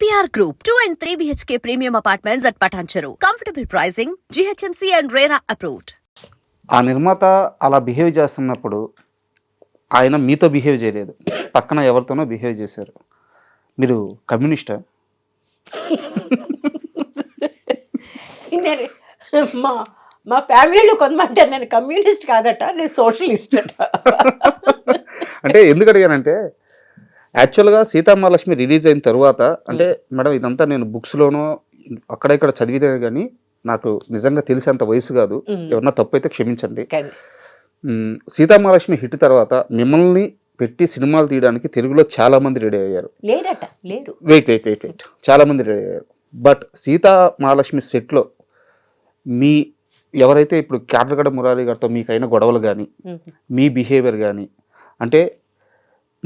APR Group, 2 and 3 BHK premium apartments at Patancheru. Comfortable pricing, GHMC and RERA approved. ఆ నిర్మాత అలా behave చేస్తున్నప్పుడు ఆయన మీతో బిహేవ్ చేయలేదు, పక్కన ఎవరితోనో బిహేవ్ చేశారు. మీరు కమ్యూనిస్టా? నేను మా మా ఫ్యామిలీలో కొంతమంది నేను కమ్యూనిస్ట్ కాదట, నేను సోషలిస్ట్ అట. అంటే ఎందుకు అడిగానంటే, యాక్చువల్గా సీతామహాలక్ష్మి రిలీజ్ అయిన తర్వాత అంటే మేడం ఇదంతా నేను బుక్స్లోనో అక్కడ ఇక్కడ చదివితే కానీ నాకు నిజంగా తెలిసేంత వయసు కాదు, ఎవరన్నా తప్పు అయితే క్షమించండి. సీతామహాలక్ష్మి హిట్ తర్వాత మిమ్మల్ని పెట్టి సినిమాలు తీయడానికి తెలుగులో చాలా మంది రెడీ అయ్యారు. లేరట, లేరు. వెయిట్ చాలా మంది రెడీ అయ్యారు. బట్ సీతామహాలక్ష్మి సెట్లో మీ ఎవరైతే ఇప్పుడు క్యాటరగడ మురారి గారితో మీకైన గొడవలు కానీ మీ బిహేవియర్ కానీ, అంటే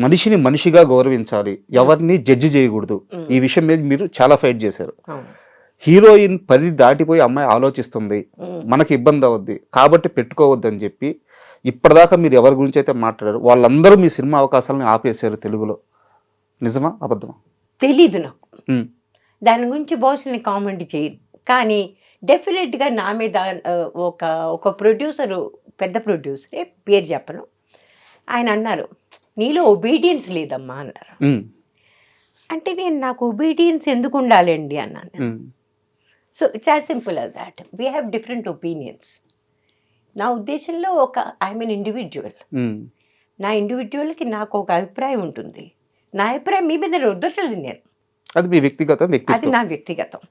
మనిషిని మనిషిగా గౌరవించాలి, ఎవరిని జడ్జి చేయకూడదు, ఈ విషయం మీద మీరు చాలా ఫైట్ చేశారు. హీరోయిన్ పరిధి దాటిపోయి అమ్మాయి ఆలోచిస్తుంది, మనకి ఇబ్బంది అవుద్ది కాబట్టి పెట్టుకోవద్దని చెప్పి ఇప్పటిదాకా మీరు ఎవరి గురించి అయితే మాట్లాడారు వాళ్ళందరూ మీ సినిమా అవకాశాలను ఆపేశారు తెలుగులో. నిజమా అబద్ధమా తెలీదు నాకు. దాని గురించి బహుశా కామెంట్ చేయను, కానీ డెఫినెట్గా నా మీద ఒక ప్రొడ్యూసరు, పెద్ద ప్రొడ్యూసరే, పేరు చెప్పను, ఆయన అన్నారు నీలో ఒబీడియన్స్ లేదమ్మా అన్నారు. అంటే నేను నాకు ఒబీడియన్స్ ఎందుకు ఉండాలండి అన్నాను. So it's as simple as that. We have different opinions. నా ఉద్దేశంలో ఐఎమ్ ఎన్ ఇండివిజువల్. నా ఇండివిజువల్కి నాకు ఒక అభిప్రాయం ఉంటుంది. నా అభిప్రాయం మీ మీద రుద్దట్లేదు నేను, అది మీ వ్యక్తిగతం, అది నా వ్యక్తిగతం.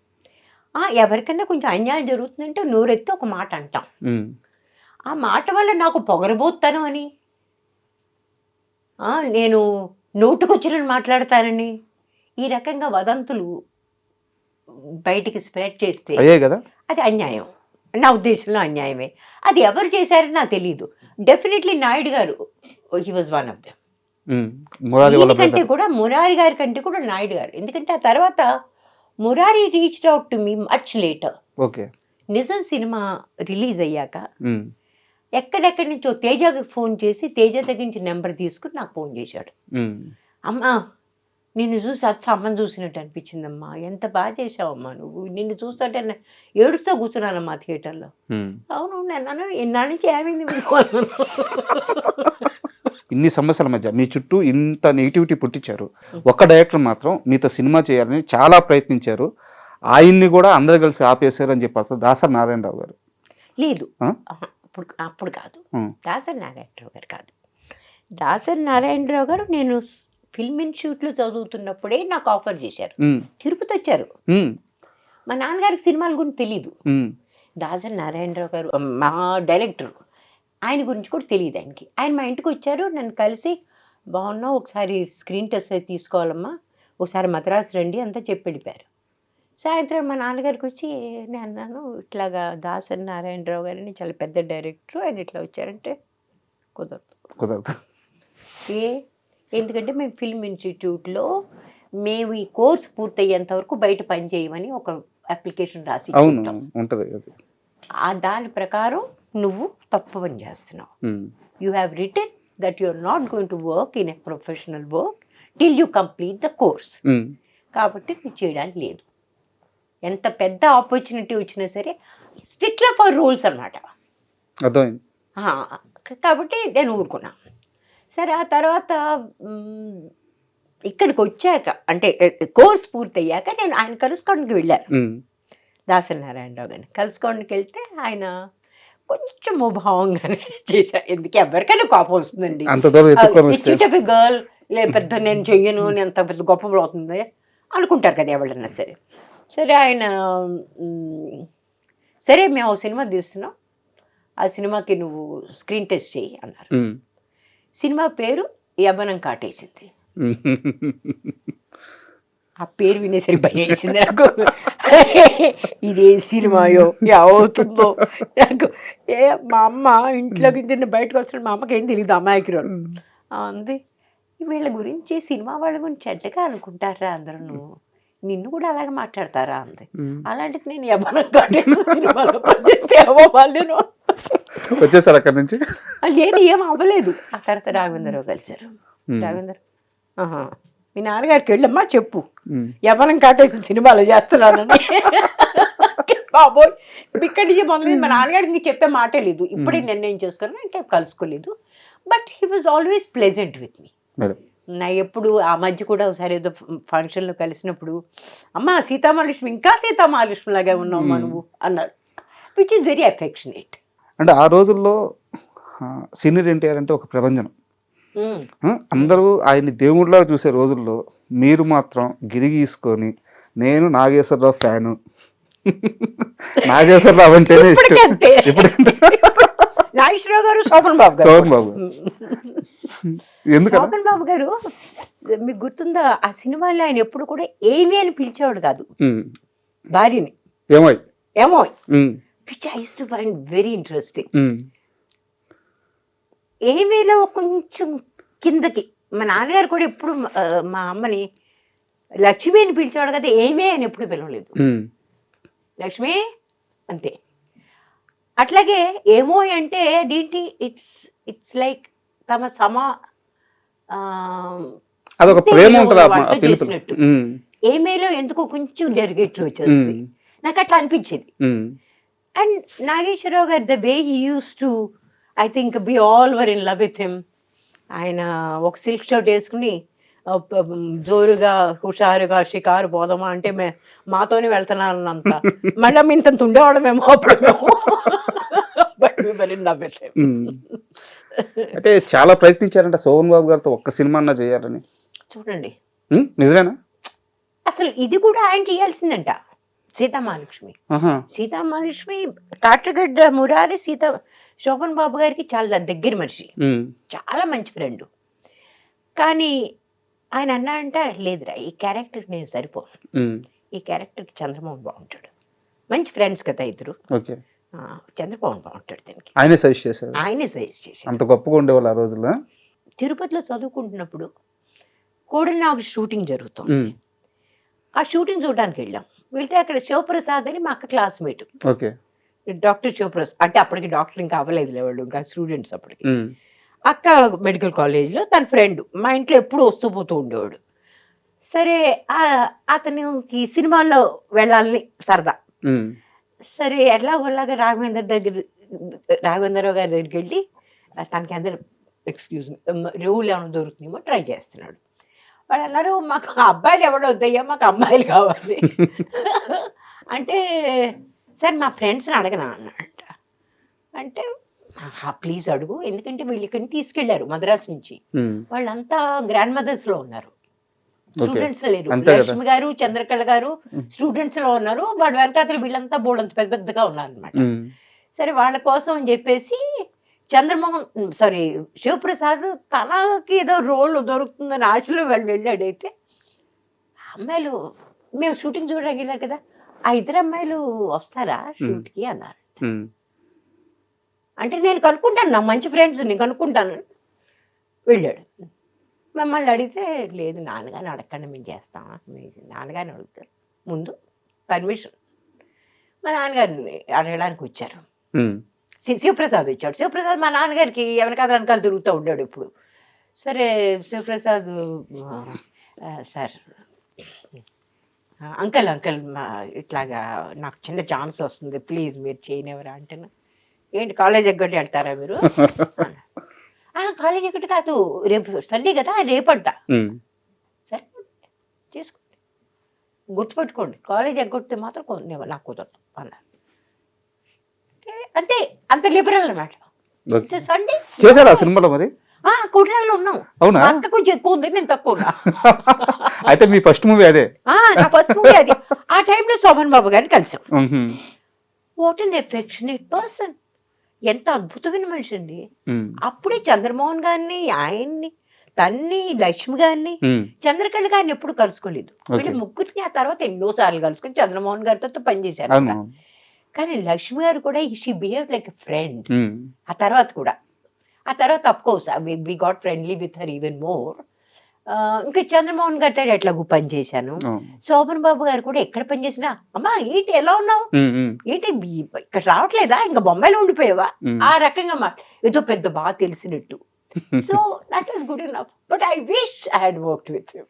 ఎవరికైనా కొంచెం అన్యాయం జరుగుతుందంటే నోరెత్తి ఒక మాట అంటాం. ఆ మాట వల్ల నాకు పొగరబోతాను అని, నేను నోటుకొచ్చినని మాట్లాడతానని, ఈ రకంగా వదంతులు బయటికి స్ప్రెడ్ చేస్తే అది అన్యాయం. నా ఉద్దేశంలో అన్యాయమే. అది ఎవరు చేశారని నాకు తెలియదు. డెఫినెట్లీ నాయుడు గారు, he was one of them. కంటే కూడా మురారి గారి కంటే కూడా నాయుడు గారు. ఎందుకంటే ఆ తర్వాత Murari reached out to me much later. నిజం సినిమా రిలీజ్ అయ్యాక ఎక్కడెక్కడి నుంచో తేజకి ఫోన్ చేసి, తేజ దగ్గర నుంచి నెంబర్ తీసుకుని నాకు ఫోన్ చేశాడు. అమ్మా నిన్ను చూసి అమ్మని చూసినట్టు అనిపించిందమ్మా, ఎంత బాగా చేసావమ్మా నువ్వు, నిన్ను చూస్తుంటే ఏడుస్తూ కూర్చున్నానమ్మా థియేటర్లో. అవును అన్నాను. ఇన్నాళ్ళ నుంచి ఏమైంది మీకు? ఇన్ని సమస్యల మధ్య మీ చుట్టూ ఇంత నెగిటివిటీ పుట్టించారు. ఒక్క డైరెక్టర్ మాత్రం మీతో సినిమా చేయాలని చాలా ప్రయత్నించారు, ఆయన్ని కూడా అందరు కలిసి ఆపేశారు అని చెప్పారు. దాసరి నారాయణరావు గారు లేదు, అప్పుడు కాదు. దాసరి నారాయణరావు గారు కాదు. దాసరి నారాయణరావు గారు నేను ఫిల్మ్ ఇన్స్టిట్యూట్లో చదువుతున్నప్పుడే నాకు ఆఫర్ చేశారు. తిరుపతి వచ్చారు. మా నాన్నగారికి సినిమాల గురించి తెలీదు. దాసరి నారాయణరావు గారు మా డైరెక్టర్, ఆయన గురించి కూడా తెలియదు ఆయనకి. ఆయన మా ఇంటికి వచ్చారు, నన్ను కలిసి బాగున్నావు, ఒకసారి స్క్రీన్ టెస్ట్ అయితే తీసుకోవాలమ్మా, ఒకసారి మద్రాసు రండి అంతా చెప్పి వెళ్ళిపోయారు. సాయంత్రం మా నాన్నగారికి వచ్చి నేను అన్నాను, ఇట్లాగా దాసరి నారాయణరావు గారిని చాలా పెద్ద డైరెక్టర్, ఆయన ఇట్లా వచ్చారంటే కుదరదు. ఎందుకంటే మేము ఫిల్మ్ ఇన్స్టిట్యూట్లో మేము ఈ కోర్స్ పూర్తయ్యేంత వరకు బయట పని చేయమని ఒక అప్లికేషన్ రాసి ఉంటుంది. దాని ప్రకారం నువ్వు తప్పు పని చేస్తున్నావు. You have written that you are not going to work in a professional work till you complete the course. కాబట్టి నువ్వు చేయడానికి లేదు. ఎంత పెద్ద ఆపర్చునిటీ వచ్చినా సరే స్టిక్లర్ ఫర్ రూల్స్ అన్నమాట. కాబట్టి నేను ఊరుకున్నా. సరే ఆ తర్వాత ఇక్కడికి వచ్చాక, అంటే కోర్స్ పూర్తయ్యాక నేను ఆయన కలుసుకోవడానికి వెళ్ళాను. దాసరి నారాయణరావు గారిని కలుసుకోవడానికి వెళ్తే ఆయన కొంచెం భావంగానే చేశారు. ఎందుకు ఎవరికైనా కోపం వస్తుందండి, గర్ల్ లే పెద్ద నేను చెయ్యను, నేను అంత పెద్ద గొప్ప అవుతుంది అనుకుంటారు కదా ఎవరన్నా సరే. సరే ఆయన సరే మేము సినిమా తీస్తున్నాం, ఆ సినిమాకి నువ్వు స్క్రీన్ టెస్ట్ చేయి అన్నారు. సినిమా పేరు యవ్వనం కాటేసింది. ఆ పేరు వినేసరికి భయం వేసింది నాకు. ఇదే సినిమాయో అవుతుందో నాకు. మా అమ్మ ఇంట్లోకి తిన్న బయటకు వస్తున్నాడు, మా అమ్మకి ఏం తెలియదు, అమ్మాయికి అంది వీళ్ళ గురించి, సినిమా వాళ్ళ గురించి చెడ్డగా అనుకుంటారా అందరూ, నిన్ను కూడా అలాగే మాట్లాడతారా అంది. అలాంటిది నేను యవ్వనం కాటేసిన సినిమాలో పనిచేస్తే అవ్వాలి వచ్చేసారు అక్కడి నుంచి? లేదు, ఏం అవ్వలేదు. ఆ తర్వాత రాఘవేంద్రరావు కలిశారు. రాఘవేంద్ర మీ నాన్నగారికి వెళ్ళమ్మా చెప్పు ఉమ్. యవ్వనం కాటేసి సినిమాలు చేస్తున్నానని. బాబోయ్ ఇక్కడి నుంచి మొదలైంది. మా నాన్నగారికి ఇంక చెప్పే మాటే లేదు. ఇప్పుడే నిర్ణయం చేసుకున్నా, ఇంకా కలుసుకోలేదు. But he was always pleasant with me. Madam నా ఎప్పుడు ఆ మధ్య కూడా ఒకసారి ఏదో ఫంక్షన్లో కలిసినప్పుడు, అమ్మ సీతామహాలక్ష్మి ఇంకా సీతామహాలక్ష్మి లాగా ఉన్నావు నువ్వు అన్నారు, విచ్ ఈస్ వెరీ అఫెక్షనేట్. అంటే ఆ రోజుల్లో సీనియర్ ఎన్టీఆర్ అంటే ఒక ప్రభంజనం. అందరూ ఆయన్ని దేవుడిలా చూసే రోజుల్లో మీరు మాత్రం గిరి గీసుకొని నేను నాగేశ్వరరావు ఫ్యాను, నాగేశ్వరరావు అంటేనే ఇష్టం. ఇప్పుడు నాగేశ్వరరావు గారు, శోభన్ బాబు గారు. శోభన్ బాబు ఎందుకు శోభన్ బాబు గారు మీకు గుర్తుందా, ఆ సినిమాలో ఆయన ఎప్పుడు కూడా ఏమి అని పిలిచేవాడు కాదు భార్యని, ఏమో ఏమో, which I use to find very interesting. ఏమేలో కొంచెం కిందకి, మా నాన్నగారు కూడా ఎప్పుడు మా అమ్మని లక్ష్మి అని పిలిచేవాడు కదా, ఏమే అని ఎప్పుడు పిలవలేదు. లక్ష్మి అంతే. అట్లాగే ఏమో అంటే దీంటి ఇట్స్ లైక్ తమ అదొక ప్రేమ చేసినట్టు. ఏమేలో ఎందుకో కొంచెం డెరిగేటర్ వచ్చేస్తుంది, నాకు అట్లా అనిపించేది. అండ్ నాగేశ్వరరావు గారు the way he use to, I think be all were in love with him. ఆయన ఒక సిల్క్ షర్ట్ వేసుకుని జోరుగా హుషారుగా షికారు పోదామా అంటే మాతోనే వెళ్తున్నానంత, మళ్ళీ ఇంత ఉండేవాళ్ళమేమో అప్పుడు మేము. అంటే చాలా ప్రయత్నించారంట శోభన్ బాబు గారితో ఒక్క సినిమా అన్నా చేయాలని. చూడండి నిజమేనా? అసలు ఇది కూడా ఆయన చేయాల్సిందంట, సీతామహాలక్ష్మి. సీతామహాలక్ష్మి కాట్రగడ్డ మురారి శోభన్ బాబు గారికి చాలా దగ్గర మనిషి, చాలా మంచి ఫ్రెండ్. కానీ ఆయన అన్నా అంట, లేదురా ఈ క్యారెక్టర్ నేను సరిపోను, ఈ క్యారెక్టర్కి చంద్రమోహన్ బాగుంటాడు. మంచి ఫ్రెండ్స్ కదా ఇద్దరు, చంద్రమోహన్ బాగుంటాడు దీనికి. ఆయనే సజెస్ట్ చేశారు. ఆయనే సజెస్ట్ చేశారు. అంత గొప్పగా ఉండేవాళ్ళు ఆ రోజుల్లో. తిరుపతిలో చదువుకుంటున్నప్పుడు కోడలినాగు షూటింగ్ జరుగుతుంది. ఆ షూటింగ్ చూడడానికి వెళ్ళాం. వెళ్తే అక్కడ శివప్రసాద్ అని మా అక్క క్లాస్మేట్, డాక్టర్ శివప్రసాద్. అంటే అప్పటికి డాక్టర్ ఇంకా అవ్వలేదు వాళ్ళు, ఇంకా స్టూడెంట్స్ అప్పటికి. అక్క మెడికల్ కాలేజ్లో తన ఫ్రెండ్, మా ఇంట్లో ఎప్పుడు వస్తూ పోతూ ఉండేవాడు. సరే అతనికి సినిమాల్లో వెళ్ళాలని సరదా. సరే ఎలాగోలాగా రాఘవేంద్రరావు గారి దగ్గరికి వెళ్ళి తనకి అందరు ఎక్స్క్యూజ్ రూల్ ఏమైనా దొరుకుతుందేమో ట్రై చేస్తున్నాడు. వాళ్ళు అన్నారు, మాకు అబ్బాయిలు ఎవడో వద్దయ్యా, మాకు అమ్మాయిలు కావాలి అంటే, సార్ మా ఫ్రెండ్స్ని అడగనా అన్నట. అంటే ప్లీజ్ అడుగు, ఎందుకంటే వీళ్ళు ఇక్కడిని తీసుకెళ్లారు మద్రాసు నుంచి, వాళ్ళంతా గ్రాండ్ మదర్స్ లో ఉన్నారు, స్టూడెంట్స్ లేరు. లక్ష్మి గారు, చంద్రకళ గారు స్టూడెంట్స్ లో ఉన్నారు, వాడి వెనకాతలు వీళ్ళంతా బోర్డు పెద్ద పెద్దగా ఉన్నారు అనమాట. సరే వాళ్ళ కోసం అని చెప్పేసి శివప్రసాద్ తనకి ఏదో రోల్ దొరుకుతుందని ఆశలో వాళ్ళు వెళ్ళాడైతే, అమ్మాయిలు మేము షూటింగ్ చూడడానికి వెళ్ళారు కదా, ఆ ఇద్దరు అమ్మాయిలు వస్తారా షూట్కి అన్నారు. అంటే నేను కనుక్కుంటాను, నా మంచి ఫ్రెండ్స్ నేను కనుక్కుంటాను. వెళ్ళాడు. మమ్మల్ని అడిగితే, లేదు నాన్నగారిని అడగండి మేము చేస్తామా, మీ నాన్నగారిని అడుగుతారు ముందు పర్మిషన్. మా నాన్నగారిని అడగడానికి వచ్చారు. శివప్రసాద్ వచ్చాడు. శివప్రసాద్ మా నాన్నగారికి వెనకాల వెనకాల తిరుగుతూ ఉండాడు ఇప్పుడు. సరే శివప్రసాద్, సార్ అంకల్ ఇట్లాగా నాకు చిన్న ఛాన్స్ వస్తుంది, ప్లీజ్ మీరు చేయనివరా అంటే, ఏంటి కాలేజ్ ఎగ్గొట్టి వెళ్తారా మీరు? కాలేజ్ ఎగ్గొట్టి కాదు, రేపు సండే కదా, రేపంట. సరే చేసుకోండి, గుర్తుపెట్టుకోండి, కాలేజ్ ఎగ్గొడితే మాత్రం నాకు కుదరదు అన్నారు. అంతే, అంత లిబరల్ అన్నమాట. సండే చేశారా సినిమాలో మరి? కుట్రాలో ఉన్నాం. అంత కొంచెం ఎక్కువ ఉంది, నేను తక్కువ ఉన్నా. అయితే మీ ఫస్ట్ మూవీ అదే? నా ఫస్ట్ మూవీ అది. ఆ టైంలో శోభన్ బాబు గారిని కలిసాం. వాట్ అన్ ఎఫెక్షనేట్ పర్సన్, ఎంత అద్భుతమైన మనిషి అండి. అప్పుడే చంద్రమోహన్ గారిని, ఆయన్ని, తన్ని, లక్ష్మి గారిని, చంద్రకళ గారిని ఎప్పుడు కలుసుకోలేదు. వీళ్ళు ముగ్గురిని ఆ తర్వాత ఎన్నోసార్లు కలుసుకొని చంద్రమోహన్ గారితో పనిచేశారు. కానీ లక్ష్మి గారు కూడా she behave like a friend. ఆ తర్వాత of course we got friendly with her even more. ఇంకా చంద్రమోహన్ గారితో ఎట్లాగూ పనిచేశాను. శోభన్ బాబు గారు కూడా ఎక్కడ పనిచేసినా, అమ్మా ఏంటి ఎలా ఉన్నావు, ఏంటి ఇక్కడ రావట్లేదా, ఇంకా బొంబాయిలో ఉండిపోయావా, ఆ రకంగా ఏదో పెద్ద బాగా తెలిసినట్టు. So that was good enough, but I wish I had worked with him.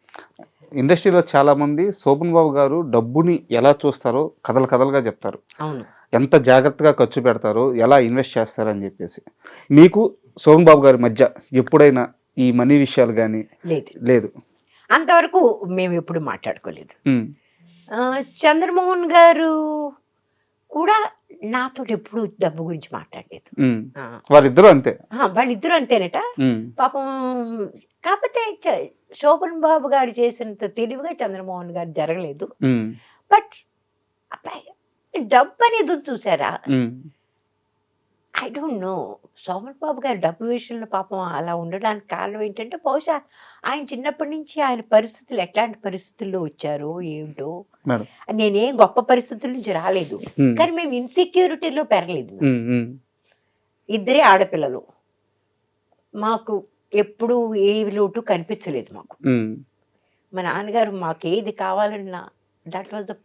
ఇండస్ట్రీలో చాలా మంది శోభన్ బాబు గారు డబ్బుని ఎలా చూస్తారో కథలుగా చెప్తారు. అవును, ఎంత జాగ్రత్తగా ఖర్చు పెడతారో, ఎలా ఇన్వెస్ట్ చేస్తారని చెప్పేసి. మీకు శోభన్ బాబు గారి మధ్య ఎప్పుడైనా ఈ మనీ విషయాలు కానీ లేదు? అంతవరకు మేము ఎప్పుడు మాట్లాడుకోలేదు. ఉమ్, చంద్రమోహన్ గారు కూడా నాతో ఎప్పుడు డబ్బు గురించి మాట్లాడలేదు. ఉమ్. వారిద్దరూ అంతే. వాళ్ళిద్దరూ అంతేనట ఉమ్, పాపం. కాకపోతే శోభన్ బాబు గారు చేసినంత తెలివిగా చంద్రమోహన్ గారు జరగలేదు. ఉమ్, బట్ అబ్బాయి డబ్బు అనేది చూసారా, ఉమ్, ఐ డోంట్ నో. శోభన్ బాబు గారు డబ్బు విషయంలో పాపం అలా ఉండడానికి కారణం ఏంటంటే బహుశా ఆయన చిన్నప్పటి నుంచి ఆయన పరిస్థితులు ఎట్లాంటి పరిస్థితుల్లో వచ్చారో ఏమిటో. మేడం. నేనేం గొప్ప పరిస్థితుల నుంచి రాలేదు, ఉమ్, కానీ మేము ఇన్సెక్యూరిటీలో పెరగలేదు. ఉమ్, ఉమ్, ఇద్దరే ఆడపిల్లలు, మాకు ఎప్పుడు ఏ లోటు కనిపించలేదు మాకు. ఉమ్, మా నాన్నగారు మాకు ఏది కావాలన్నా దట్ వాజ్ ద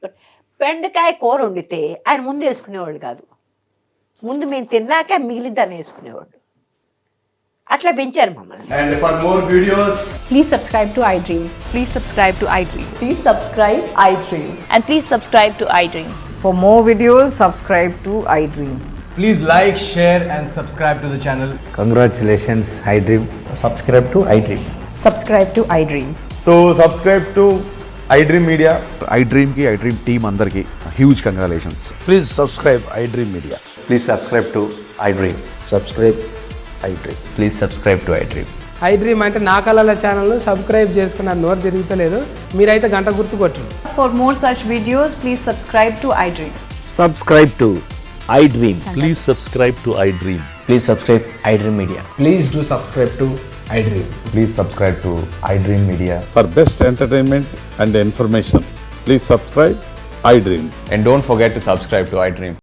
బెండకాయ కూర వండితే ఆయన ముందు వేసుకునేవాళ్ళు కాదు, ముందు మేము తిన్నాక మిగిలిందని వేసుకునేవాళ్ళు. అట్లా పెంచారు మమ్మల్ని. And for more videos, Please subscribe to iDream. Please subscribe to iDream. Please subscribe iDream. And please subscribe to iDream. For more videos, subscribe to iDream. please like, share, and subscribe to the channel. Congratulations, iDream. Subscribe to iDream. Subscribe to iDream. So subscribe to iDream Media. iDream ki iDream team అందరికి huge congratulations. Please subscribe iDream Media. Please subscribe to iDream. Subscribe iDream. Please subscribe to iDream. iDream అంటే నా కళల channel subscribe చేసుకున్న నోరు తిరుగుతలేదు, మీరైతే గంట గుర్తు కొట్టండి. For more such videos, please subscribe to iDream. Subscribe to iDream. Please subscribe to iDream. Please subscribe iDream Media. Please do subscribe to iDream. Please subscribe to iDream Media. For best entertainment and information, please subscribe iDream. And don't forget to subscribe to iDream.